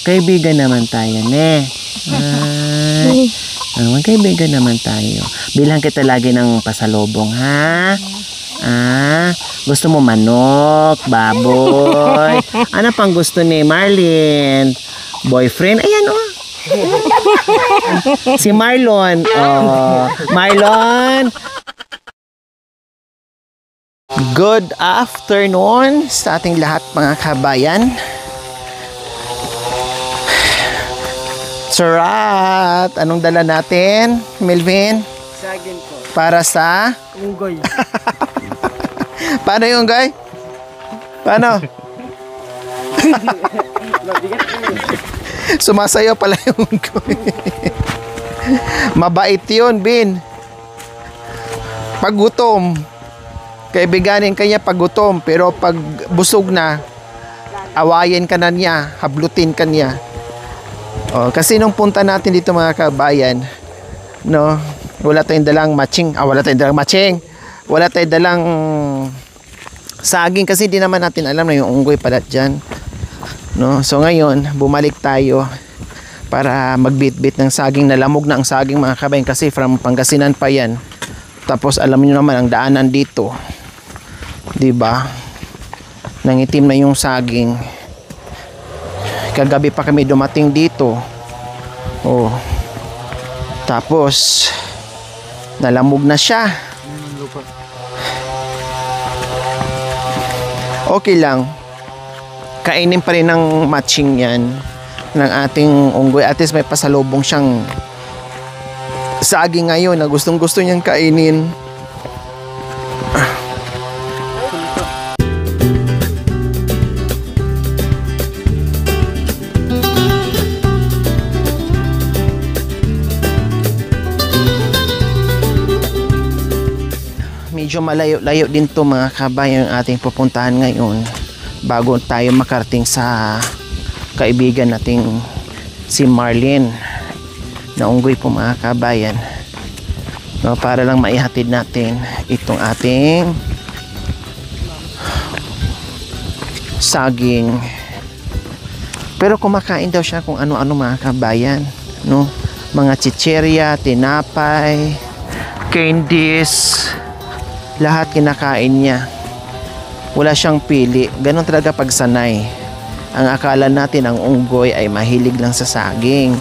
Kaibigan naman tayo, ne. Magkaibigan naman tayo. Bilhan kita lagi ng pasalubong, ha? Gusto mo manok, baboy? Ano pang gusto ni Marlene? Boyfriend? Ayan, oh. Si Marlon. Oh, Marlon. Good afternoon sa ating lahat, mga kabayan. Sarat, anong dala natin, Melvin? Saging po. Para sa? Unggoy. Paano yung unggoy? Paano? Sumasayo pala yung unggoy. Mabait yun, Bin. Paggutom. Kaibiganin kanya paggutom. Pero pag busog na, awayin ka na niya, hablutin ka niya. Oh, kasi nung punta natin dito, mga kabayan, no, wala tayong dalang matching. Wala tayong dalang matching. Wala tayong dalang saging kasi di naman natin alam na yung unggoy pala dyan. No? So ngayon, bumalik tayo para magbitbit ng saging. Nalamog na ang saging, mga kabayan, kasi from Pangasinan pa yan. Tapos alam niyo naman ang daanan dito. 'Di ba? Nangitim na yung saging. Kagabi pa kami dumating dito. Oh. Tapos nalamog na siya. Okay lang. Kainin pa rin ng matching yan ng ating unggoy. At least may pasalubong siyang saging ngayon na gustong gusto niyang kainin. Medyo malayo-layo din to, mga kabayan, ang ating pupuntahan ngayon bago tayo makarating sa kaibigan nating si Marlene na unggoy po, mga kabayan, no, para lang maihatid natin itong ating saging. Pero kumakain daw siya kung ano-ano, mga kabayan, no? Mga chichirya, tinapay, candies, lahat kinakain niya. Wala siyang pili. Ganon talaga pagsanay. Ang akala natin ang unggoy ay mahilig lang sa saging.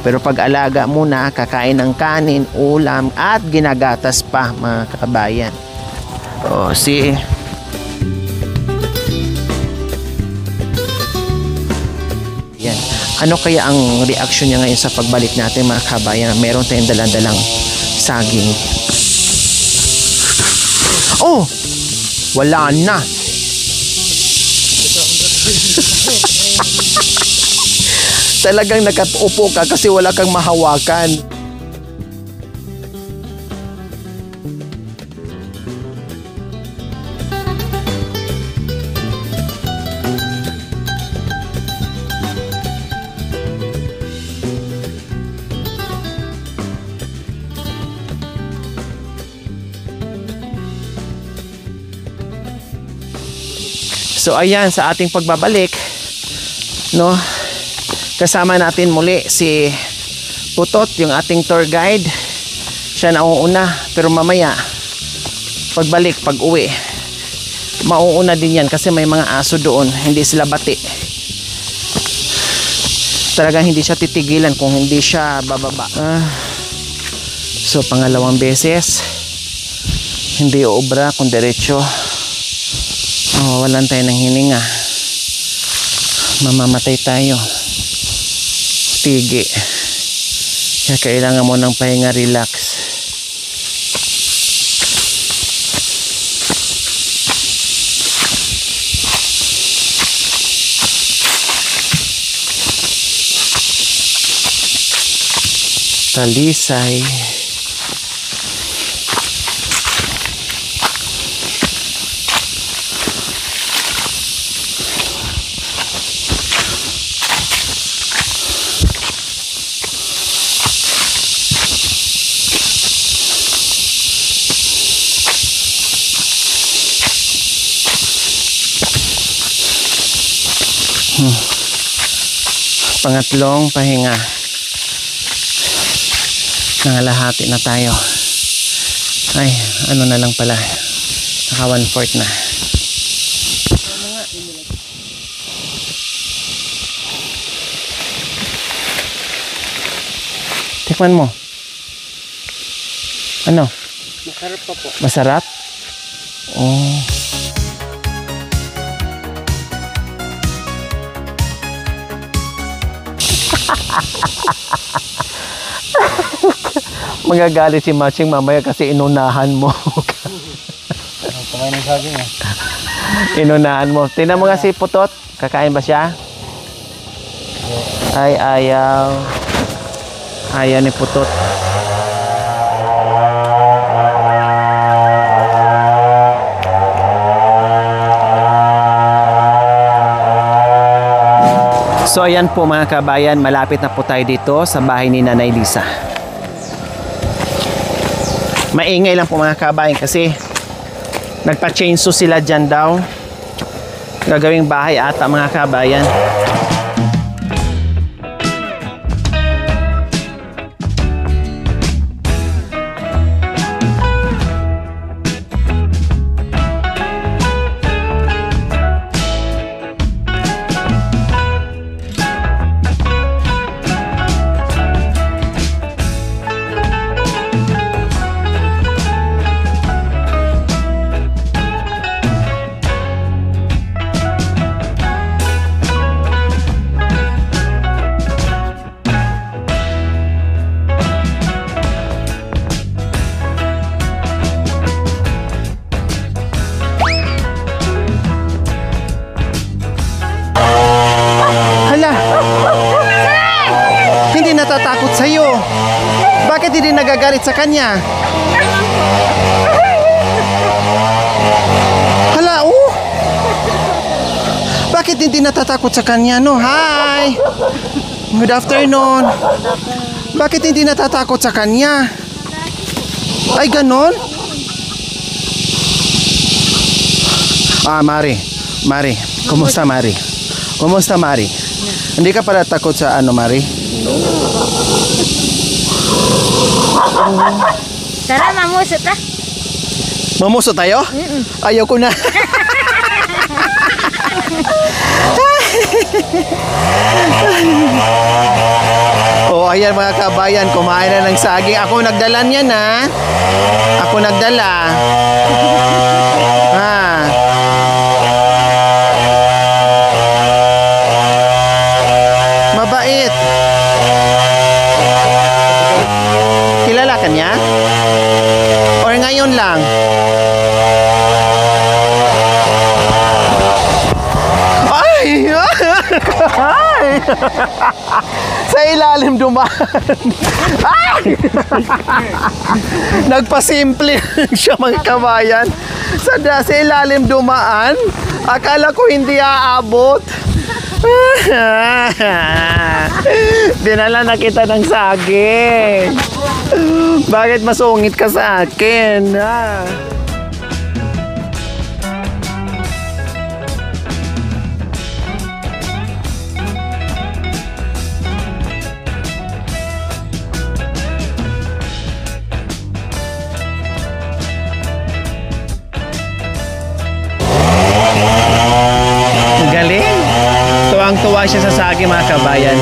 Pero pag alaga muna, kakain ng kanin, ulam, at ginagatas pa, mga kabayan. O, see? Yan. Ano kaya ang reaction niya ngayon sa pagbalik natin, mga kabayan? Meron tayong dalang-dalang saging. Oh! Wala na. Talagang nakatupo ka kasi wala kang mahawakan. So ayan, sa ating pagbabalik, no, kasama natin muli si Putot, yung ating tour guide. Siya na uuna, pero mamaya pagbalik, pag uwi, mauuna din yan kasi may mga aso doon, hindi sila bati. Talagang hindi siya titigilan kung hindi siya bababa. So pangalawang beses, hindi uubra kung diretso. Walan tayo ng hininga, mamamatay tayo, tigi. Kaya kailangan mo ng pahinga, relax. Talisay. Pangatlong pahinga. Nangalahati na tayo. Ay, ano na lang pala. Naka 1/4 na. Tikman mo. Ano? Masarap pa po. Masarap? Oh. Magagalit si Matching mamaya kasi inunahan mo. Kumain ng saging eh. Inunahan mo. Tingnan mo nga si Putot. Kakain ba siya? Ay, ayaw. Ayaw ni Putot. So ayan po mga kabayan, malapit na po tayo dito sa bahay ni Nanay Lisa. Maingay lang po mga kabayan kasi nagpa-chainsaw sila dyan daw. Gagawing bahay ata mga kabayan. Natatakot sa'yo. Bakit hindi nagagalit sa kanya? Hala, oh! Bakit hindi natatakot sa kanya, no? Hi! Good afternoon. Bakit hindi natatakot sa kanya? Ay, ganon? Ah, Mari. Mari. Kumusta, Mari? Kumusta, Mari? Hindi ka pala takot sa ano, Mari? Tara, mamusot na. Mamuso tayo? Ayaw ko na. Oh, ayan mga kabayan, kumain na ng saging. Ako nagdala niyan, ha? Ako nagdala. Ha? Mabait. Kilala ka niya? Or ngayon lang? Ay! Ay! Sa ilalim dumaan. Ay! Nagpasimple siya mga kabayan. Sa ilalim dumaan. Akala ko hindi aabot. Dinala na kita ng saging. Bakit masungit ka sa akin? Galing. Tuwang-tuwa siya sa saging mga kabayan.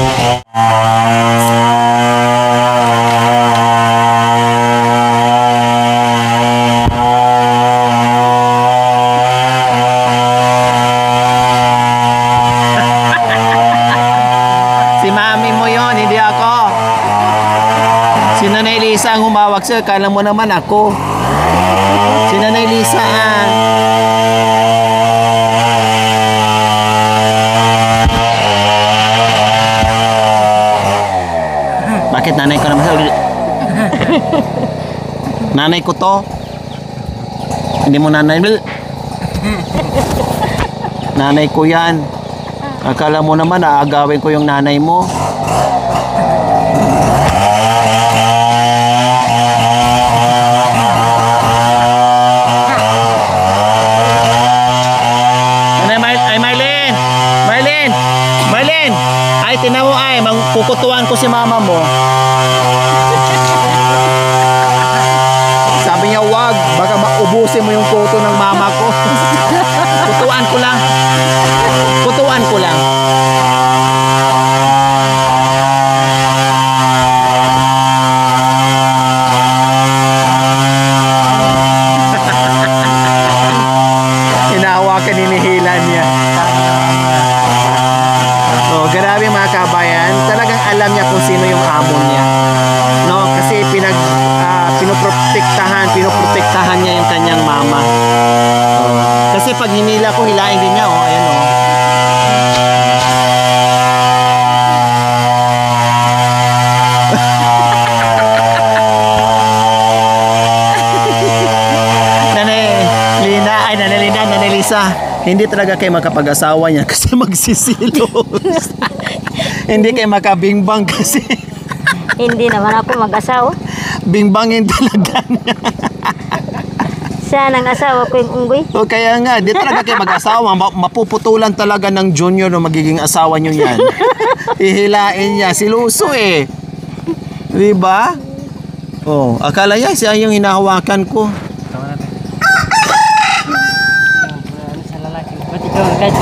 Si mami mo yon, hindi ako. Si Nanay Lisa ang humawak sa'yo. Kala mo naman ako. Si Nanay Lisa Bakit nanay ko naman? Nanay ko to. Hindi mo nanay. Nanay ko yan. Akala mo naman aagawin ko yung nanay mo. Ay, tinan mo ay, kukutuan ko si mama mo. Sabi niya, wag, baka maubusin mo yung kuto ng mama ko. Kutuan ko lang. Kutuan ko lang. Hinahawakan, hinihilan niya. Oh, grabe mga kabayan. Talagang alam niya kung sino yung amo niya. No, kasi pinoprotektahan niya yung kanyang mama. Oh. Kasi pag hinila ko, hilain din niya. Oh, ayan oh. Nanay Lisa, hindi talaga kayo makapag-asawa niya kasi magsisilos. Hindi kayo makabingbang kasi Hindi naman ako mag-asawa. bingbangin talaga niya. Siya nang asawa ko yung unggoy. O kaya nga, di talaga kayo mag-asawa. Mapuputulan talaga ng junior na magiging asawa niyo yan. Ihilain niya. Siluso eh. Di ba? Oh, akala niya siya yung hinahawakan ko. Tama natin. Ano sa lalaki? Ba't ikaw agad?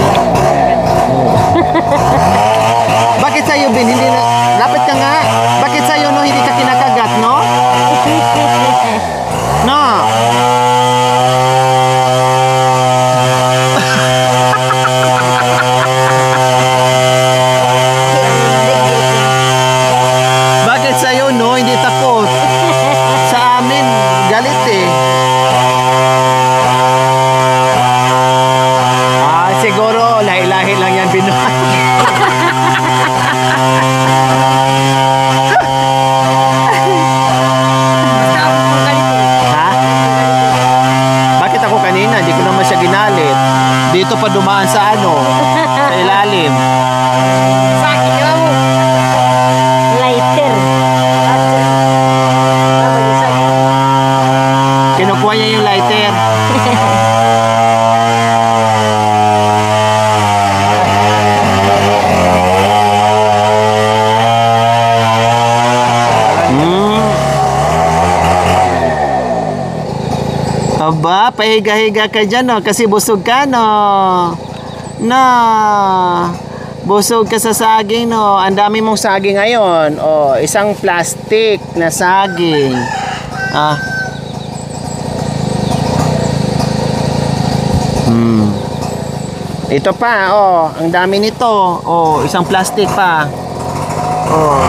Bakit sa'yo, Bin? Hindi na... Lapit ka nga. Bakit sa'yo, no? Hindi ka kinakagat, no? No. Bakit sa'yo, no? Hindi takot. Sa amin, galit eh. Siguro, lahi-lahi lang yan, Binoy. Ha? Bakit ako kanina? Hindi ko naman siya ginalit. Dito pa dumaan sa ano? Sa ilalim. Sa akin naman mo. Lighter. Kinukuha niya yung lighter. Aba, pahiga-higa ka dyan, no? Kasi busog ka, no? No. Busog ka sa saging, no? Ang dami mong saging ngayon. Oh, isang plastic na saging. Ah. Ito pa, oh. Ang dami nito. Oh, isang plastic pa. Oh.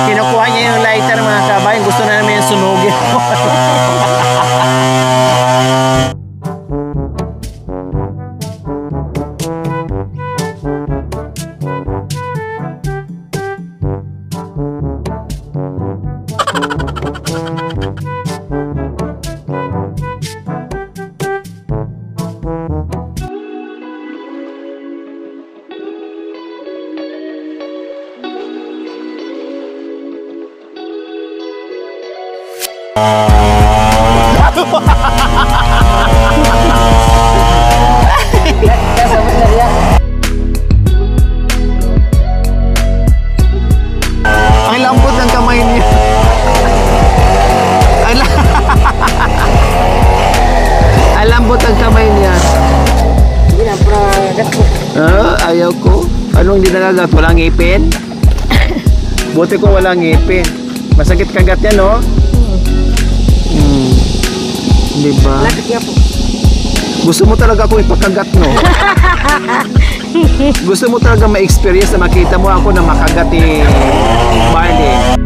Kinukuha niya yung lighter, mga kabayan. Gusto na namin yung sunugin. Ang lambot ng kamay niya. Ang lambot ng kamay niya. Hindi na, pero Ayaw ko. Anong hindi nagagat? Walang ngipin? Buti ko walang ngipin. Masakit kagat yan, no? Diba? lapit niya po. Gusto mo talaga ako ipakagat, no? Gusto mo talaga ma-experience na makita mo ako na makagat eh, Marley.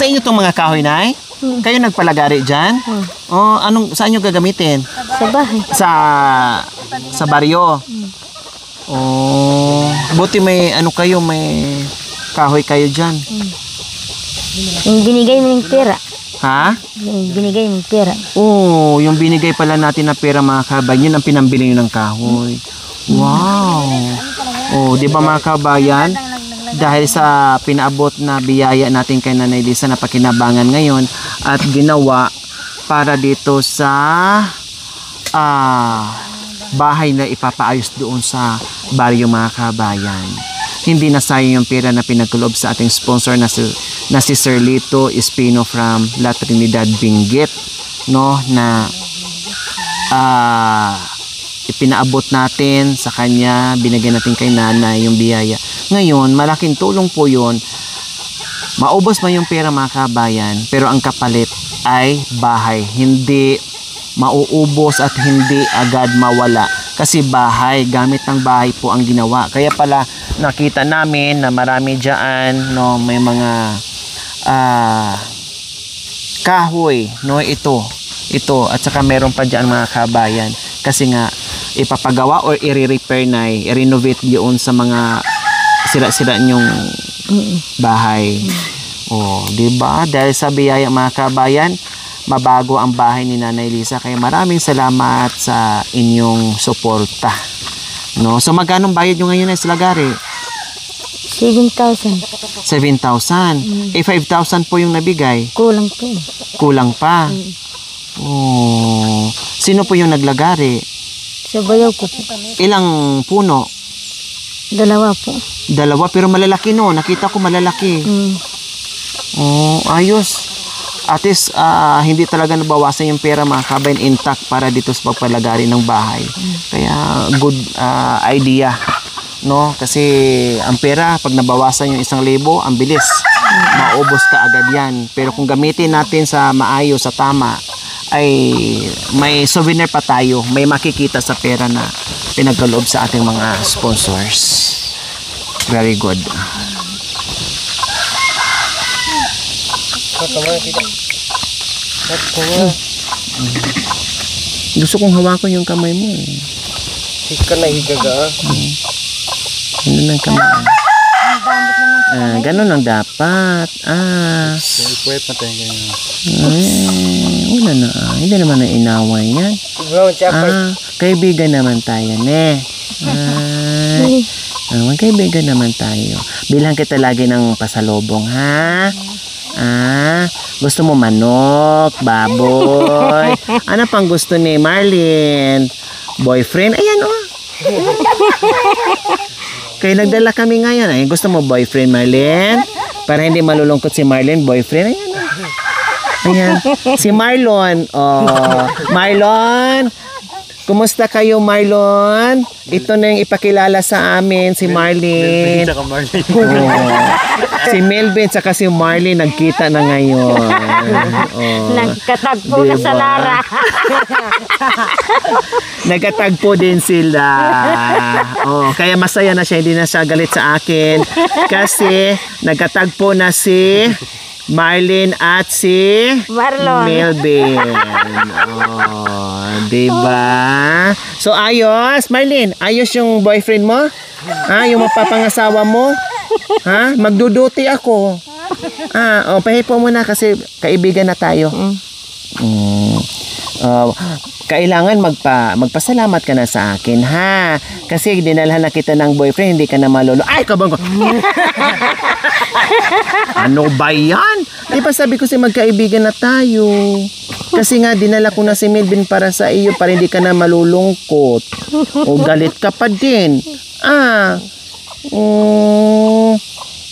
sa inyo tong mga kahoy, Nay? Kayo nagpalagari dyan? Oh, saan nyo gagamitin? Sa bahay. Sa baryo? Oh, buti may may kahoy kayo dyan. Yung binigay mo yung pera. Ha? Yung binigay mo yung pera. Oh, yung binigay pala natin na pera mga kabayan, yun ang pinambili nyo ng kahoy. Wow! Oh, di ba mga kabayan? Dahil sa pinaabot na biyaya natin kay Nanay Lisa na pakinabangan ngayon at ginawa para dito sa bahay na ipapaayos doon sa baryo mga kabayan. Hindi na sayang yung pera na pinagkulob sa ating sponsor na si Sir Lito Espino from La Trinidad Benguet, no, na ipinaabot natin sa kanya, binigyan natin kay nanay yung biyaya. Ngayon, malaking tulong po yun. Maubos man yung pera mga kabayan, pero ang kapalit ay bahay. Hindi mauubos at hindi agad mawala. Kasi bahay, gamit ng bahay po ang ginawa. Kaya pala nakita namin na marami dyan, no, may mga kahoy, no, ito. At saka meron pa dyan mga kabayan. Kasi nga, ipapagawa or i-repair na, i-renovate yun sa mga sira-sira nyong bahay. Oh, di ba? Dahil sa biyaya mga kabayan, mabago ang bahay ni Nanay Lisa. Kaya maraming salamat sa inyong suporta. No? So magkano bayad nyo ngayon sa lagari? 7,000. 7,000. 5,000 po yung nabigay. Kulang po. Kulang pa. Oh. Sino po yung naglagari? Sa bayaw ko po. Ilang puno? 2 po. 2, pero malalaki no. Nakita ko malalaki. Oh, ayos. At least, hindi talaga nabawasan yung pera mga kabayan, intact para dito sa pagpalagari ng bahay. Kaya, good idea. No? Kasi, ang pera, pag nabawasan yung 1,000, ang bilis. Maubos ka agad yan. Pero kung gamitin natin sa maayos, sa tama, ay may souvenir pa tayo, may makikita sa pera na pinagkaloob sa ating mga sponsors. Very good. Gusto kong hawakan yung kamay mo. Hika na higaga. Ano ng kamay? Ganun ang dapat. Pwede pa tayo ganyan. Wala na. Hindi naman na inaway yan. Kaibigan naman tayo, ne. Magkaibigan naman tayo. Bilang kita lagi ng pasalubong, ha? Gusto mo manok, baboy? Ano pang gusto ni Marlene? Boyfriend? Ayan, oh. Kaya nagdala kami ngayon. Ay, gusto mo boyfriend, Marlene? Para hindi malulungkot si Marlene, boyfriend. Ayan, oh. Ayan. Si Marlon. Oh, Marlon. Kumusta kayo, Marlon? Ito na yung ipakilala sa amin, si Marlene. Si Melvin saka si Marlene nagkita na ngayon. Oh, nagkatagpo na sa Lara. Nagkatagpo din sila. Oh, kaya masaya na siya, hindi na siya galit sa akin. Kasi nagkatagpo na si Marlene at si Marlon. Melvin. Oh, diba? So, ayos. Marlene, ayos yung boyfriend mo? Yung mapapangasawa mo? Magduduty ako. Pahipo muna kasi kaibigan na tayo. Kailangan magpasalamat ka na sa akin, ha? Kasi dinalhan na kita ng boyfriend, hindi ka na malolo. Ay, kabang ko! Ano ba yan? Di ba sabi ko si magkaibigan na tayo? Kasi nga, dinala ko na si Melvin para sa iyo, para hindi ka na malulungkot. O galit ka pa din.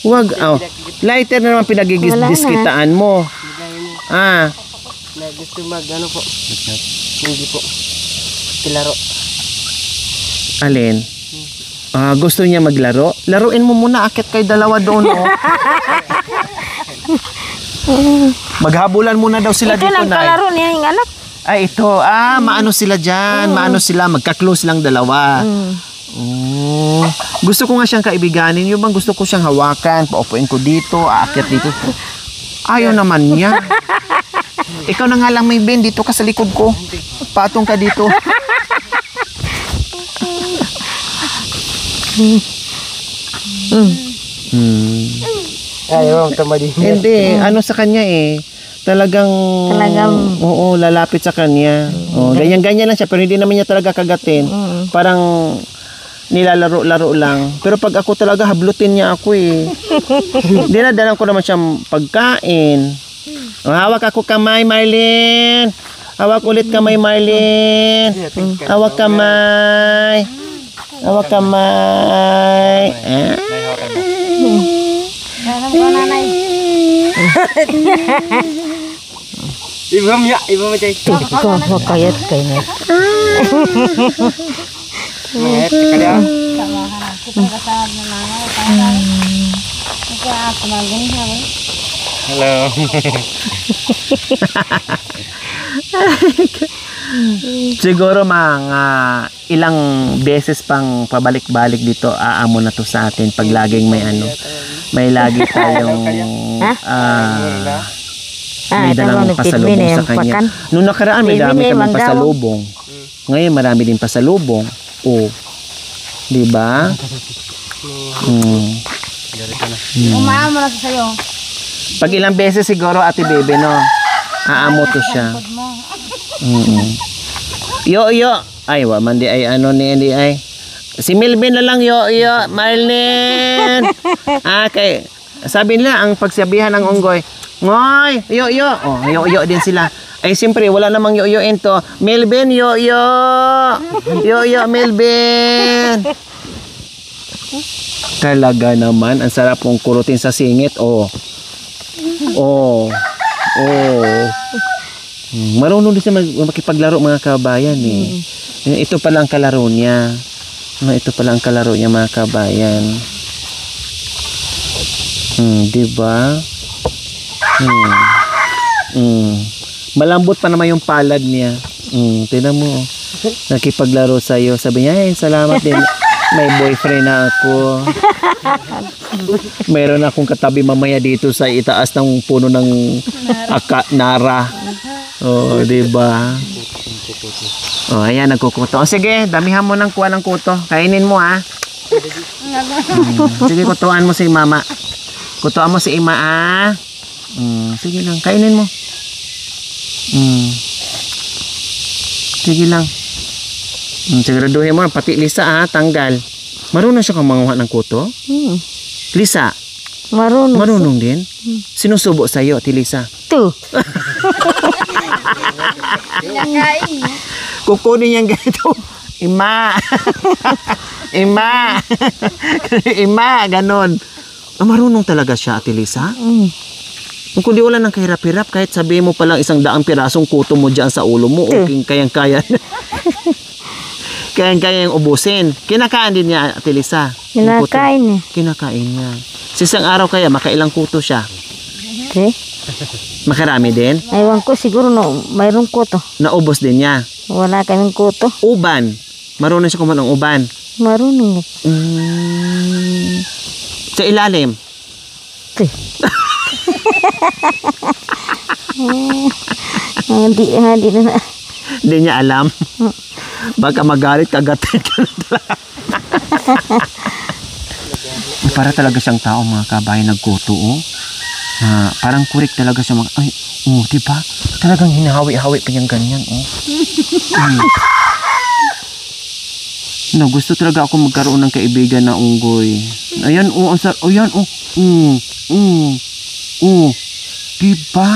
Wag, lighter na naman pinagdiskitaan mo. Na gusto ano po? Hindi po. Kilaro. Alin? Gusto niya maglaro? Laruin mo muna, akit kay dalawa doon, oh. Maghabulan muna daw sila ito dito, lang kalaro niya yung anak. Ay, ito. Maano sila dyan. Maano sila. Magka-close lang dalawa. Gusto ko nga siyang kaibiganin. Yung bang gusto ko siyang hawakan. Paupuin ko dito. Aakyat dito. Ayaw naman niya. Ikaw na nga lang may Ben, dito ka sa likod ko. Patong ka dito. Ayaw, tama din. Hindi, ano sa kanya eh. Talagang, oo, lalapit sa kanya. Oh, ganyan-ganyan lang siya, pero hindi naman niya talaga kagatin. Parang nilalaro-laro lang. Pero pag ako talaga, hablutin niya ako eh. Dinadalan ko naman siyang pagkain. Oh, hawak ako kamay, Marlene. Hawak ulit kamay, Marlene. Hawak kamay. Hawak kamay. Ibu ya, ibu macam itu. Ikaw, makayat kayo na. Mayat sekali. Halo. Siguro mga ilang beses pang pabalik-balik dito aamo na to sa atin pag laging may ano. May lagi tayong may dalang pasalubong sa kanya. Noong nakaraan may dami kami pasalubong. Ngayon marami din pasalubong. Oh. 'Di ba? Umaamo na sa'yo. Pag ilang beses siguro Ate Bebe no. Aamo to siya. Yo. Ay, wa man di ay ano ni hindi ay. Si Melvin na lang yo. Marlene. Okay. Sabi nila ang pagsabihan ng unggoy. Ngoy, yo. Oh, yo din sila. Ay siyempre wala namang yo-yoin to. Melvin, yo. Yo, Melvin. Talaga naman ang sarap kong kurutin sa singit. Oh. Marunong din siya makipaglaro mga kabayan eh. Ito pala ang kalaro niya. Mga kabayan. Diba? Malambot pa naman yung palad niya. Tingnan mo. Nakipaglaro sa'yo. Sabi niya, salamat din. May boyfriend na ako. Mayroon akong katabi mamaya dito sa itaas ng puno ng nara. Oh, diba? Oh, ayan, nagkukuto. Oh, sige, damihan mo ng kuha ng kuto. Kainin mo, ha? Sige, kutuan mo si mama. Kutuan mo si ima, ha? Sige lang, kainin mo. Sige lang. Siguraduhin mo, pati Lisa, ha? Tanggal. Marunong siya kang manguha ng kuto? Lisa? Marunong din? Sinusubo sa'yo, Ati Lisa? Ito. Kukunin niyang ganito. Ima. Ganon. Marunong talaga siya, Ate Lisa? Kung di wala nang kahirap-hirap, kahit sabihin mo palang 100 pirasong kuto mo dyan sa ulo mo, okay, kayang-kaya. Kayang-kaya yung ubusin. Kinakain din niya, Ate Lisa. Kinakain eh. Kinakain niya. Sa isang araw kaya, makailang kuto siya? Okay. Makarami din? Aywan ko siguro mayroong kuto. Naubos din niya? Wala kaming kuto. Uban. Marunong siya kumain ng uban? Marunong. Sa ilalim? Ito. Hindi na. Hindi niya alam. Baka magalit, kagatin ka na talaga. Para talaga siyang tao, mga kabayan, nagkuto, oh. Parang kurik talaga siya. Ay, diba? Talagang hinahawi-hawi pa niyang ganyan, oh. No, gusto talaga ako magkaroon ng kaibigan na unggoy. Ayan, oh, ayan, oh. Diba?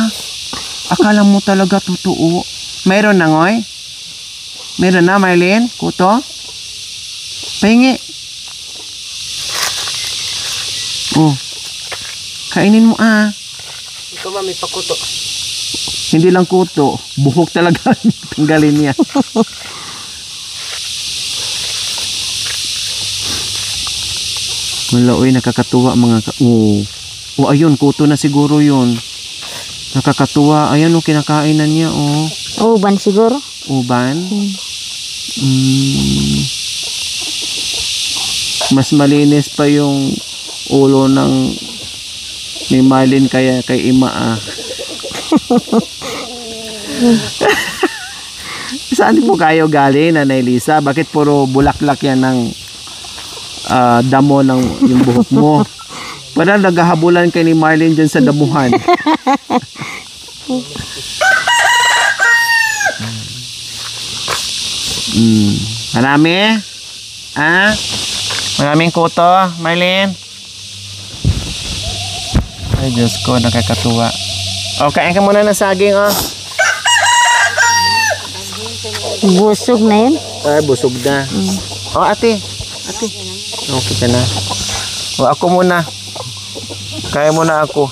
Akala mo talaga totoo. Mayroon na, ngoy? Meron na, Marlene? Kuto? Pahingi. Oh. Kainin mo, ah. Ito mami, pakuto. Hindi lang kuto. Buhok talaga. Tanggalin niya. Wala, uy, nakakatuwa mga ayun, kuto na siguro yun. Nakakatuwa. Ayan, kinakain na niya, Uban siguro. Uban? Mas malinis pa yung ulo ng Ni Marlene kaya kay Ima ah. Saan po kayo galing, Nanay Lisa? Bakit puro bulaklak yan ng damo ng yung buhok mo? Parang naghahabulan kay ni Marlene dyan sa damuhan. Marami? Ah? Maraming kuto, Marlene? Ay, Diyos ko, nakakatuwa. O, kain ka muna ng saging, oh. Busog na yun. Ay, busog na. O, ate. Ate. Okay ka na. O, ako muna. Kaya muna ako.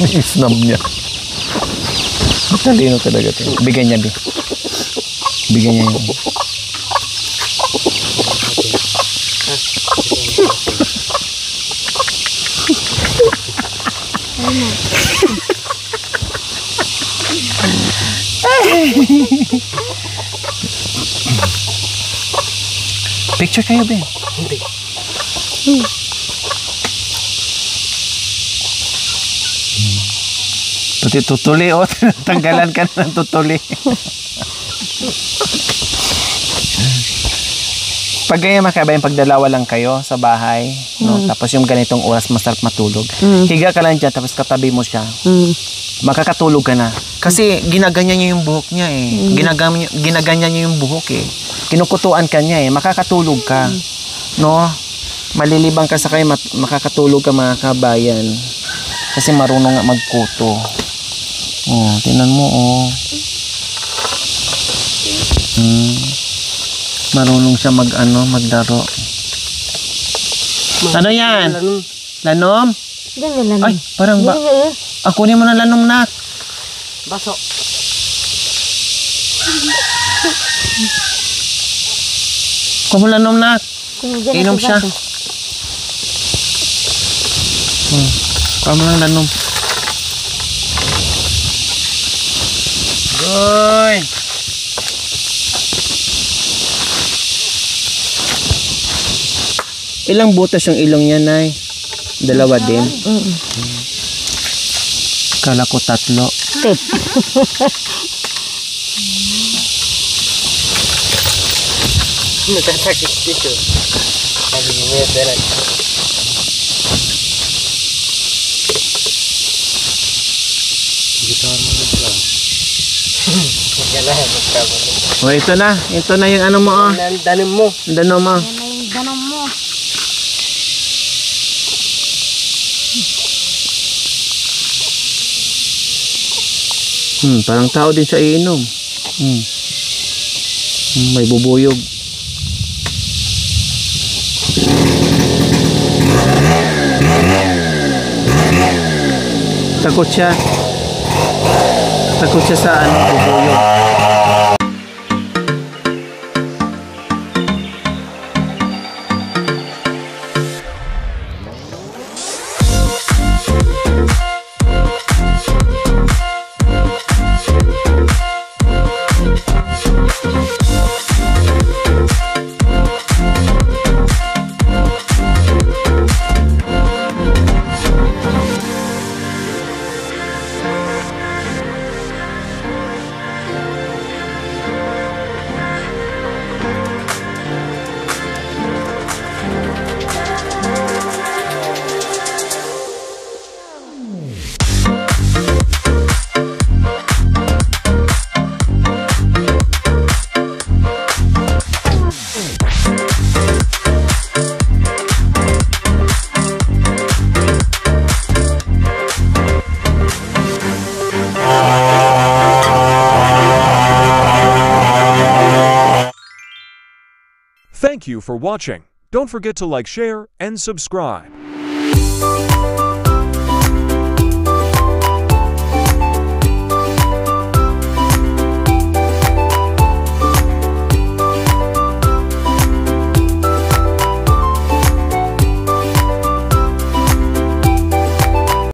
Isnab niya. Matalino talaga ito. Bigyan niya, Bi. Bigyan niya yun. Picture kayo, Ben. Hindi. Pati tutuli, oh. Tanggalan ka na ng tutuli. Pag ganyan makabayang pagdalawa lang kayo sa bahay, no? Tapos yung ganitong oras masarap matulog. Higa ka lang dyan, tapos katabi mo siya. Makakatulog ka na. Kasi ginaganyan niya yung buhok niya eh. Ginaganyan niya yung buhok eh. Kinukutuan ka niya eh. Makakatulog ka. No? Malilibang ka sa kayo, makakatulog ka mga kabayan. Kasi marunong nga magkuto. Oh, tingnan mo oh. Marunong siya maglaro. Ano yan? Lanom? Diyan may lanom. Ay, parang ba? Kunin mo na lanom, nak. Baso. Kunin mo lanom, nak. Inom siya. Kunin mo lang lanom. Goy! Ilang butas yung ilong niya, Nay? Dalawa din? Kala ko 3. Tip. Nagkasakit dito. Sabi mo yung berat. Gitar mo na lang. Kailangan magkabalo. O, ito na. Ito na yung ano mo, oh. Danim mo. Dano mo. Yan na yung danom mo. Parang tao din siya iinom. May bubuyog. Takot siya. Takot siya sa bubuyog. Thank you for watching. Don't forget to like, share, and subscribe.